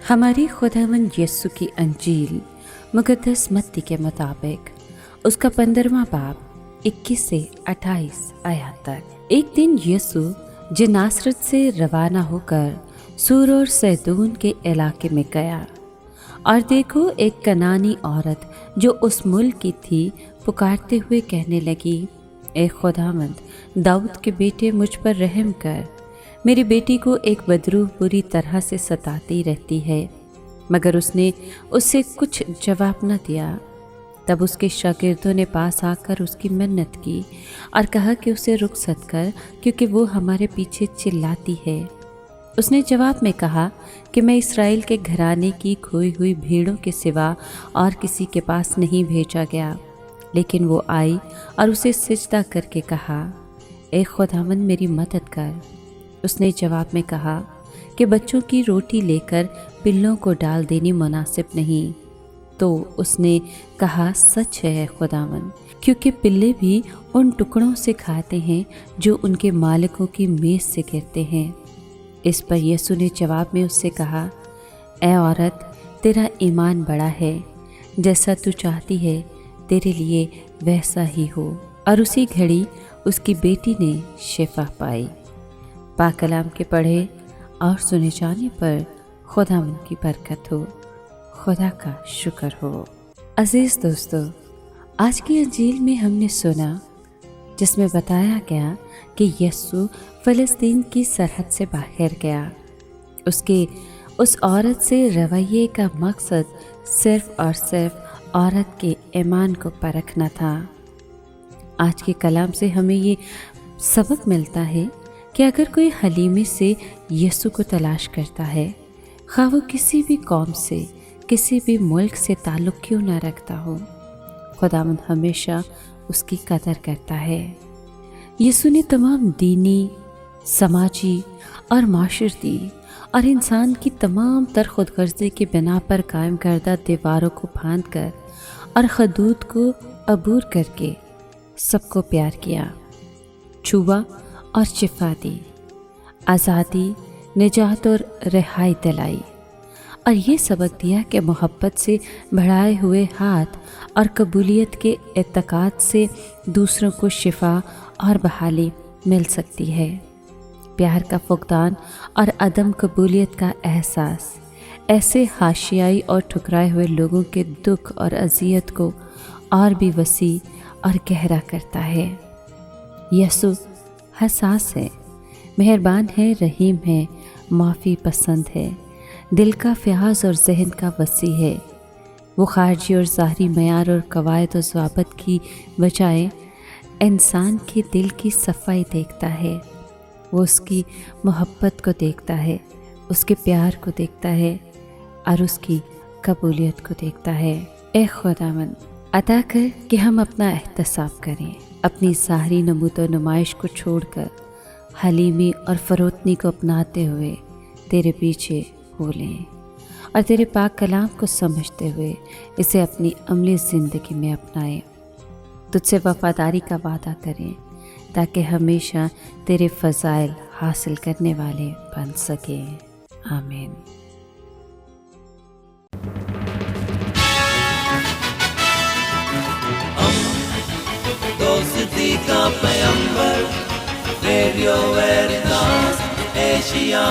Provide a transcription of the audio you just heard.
हमारी खुदावंद यस्सु की अंजील मुक़द्दस मत्ती के मुताबिक उसका 15वां बाब 21 से 28 आयत तक। एक दिन यस्सु जो नासरत से रवाना होकर सूर और सैदून के इलाके में गया, और देखो एक कनानी औरत जो उस मुल्क की थी पुकारते हुए कहने लगी, ए खुदावंद दाऊद के बेटे, मुझ पर रहम कर, मेरी बेटी को एक बदरूह बुरी तरह से सताती रहती है। मगर उसने उससे कुछ जवाब न दिया। तब उसके शागिर्दों ने पास आकर उसकी मन्नत की और कहा कि उसे रुखसत कर, क्योंकि वो हमारे पीछे चिल्लाती है। उसने जवाब में कहा कि मैं इस्राएल के घराने की खोई हुई भेड़ों के सिवा और किसी के पास नहीं भेजा गया। लेकिन वो आई और उसे सिजदा करके कहा, ए खुदावंद मेरी मदद कर। उसने जवाब में कहा कि बच्चों की रोटी लेकर पिल्लों को डाल देनी मुनासिब नहीं। तो उसने कहा, सच है खुदावंद, क्योंकि पिल्ले भी उन टुकड़ों से खाते हैं जो उनके मालिकों की मेज़ से गिरते हैं। इस पर यीशु ने जवाब में उससे कहा, ए औरत, तेरा ईमान बड़ा है, जैसा तू चाहती है तेरे लिए वैसा ही हो। और उसी घड़ी उसकी बेटी ने शिफा पाई। पाक कलाम के पढ़े और सुने जाने पर खुदावंद की बरकत हो, खुदा का शुक्र हो। अजीज़ दोस्तों, आज की अंजील में हमने सुना जिसमें बताया गया कि यस्सु फ़लस्तीन की सरहद से बाहर गया। उसके उस औरत से रवैये का मकसद सिर्फ़ और सिर्फ औरत के ईमान को परखना था। आज के कलाम से हमें ये सबक मिलता है कि अगर कोई हलीमे से यस्सु को तलाश करता है, खा वो किसी भी कौम से, किसी भी मुल्क से ताल्लुक़ क्यों ना रखता हो, खुदावंद हमेशा उसकी कदर करता है। यस्सु ने तमाम दीनी, समाजी और माशरती और इंसान की तमाम तर खुदगर्जी की बिना पर कायम करदा दीवारों को फांद कर और हदूद को अबूर करके सबको प्यार किया, छुआ और शिफा दी, आज़ादी, निजात और रिहाई दिलाई, और ये सबक दिया कि मोहब्बत से बढ़ाए हुए हाथ और कबूलियत के एतक़ाद से दूसरों को शिफा और बहाली मिल सकती है। प्यार का फुक़दान और अदम कबूलियत का एहसास ऐसे हाशियाई और ठुकराए हुए लोगों के दुख और अज़ियत को और भी वसी और गहरा करता है। यस्सु हसास है, मेहरबान है, रहीम है, माफ़ी पसंद है, दिल का फ़याज़ और जहन का वसी है। वो ख़ारजी और ज़ाहरी मयार और कवायद और ज़वाबत की बजाय इंसान के दिल की सफाई देखता है। वो उसकी मोहब्बत को देखता है, उसके प्यार को देखता है और उसकी कबूलियत को देखता है। ए खुदावंद, अता कर कि हम अपना एहतसाब करें, अपनी ज़ाहरी नमूद व नुमाइश को छोड़कर हलीमी और फ़रोतनी को अपनाते हुए तेरे पीछे हो लें और तेरे पाक कलाम को समझते हुए इसे अपनी अमली ज़िंदगी में अपनाएं। तुझसे वफ़ादारी का वादा करें ताकि हमेशा तेरे फ़ज़ाइल हासिल करने वाले बन सकें। आमीन। दोस्ती का पैगंबर, रेडियो वेरितास एशिया।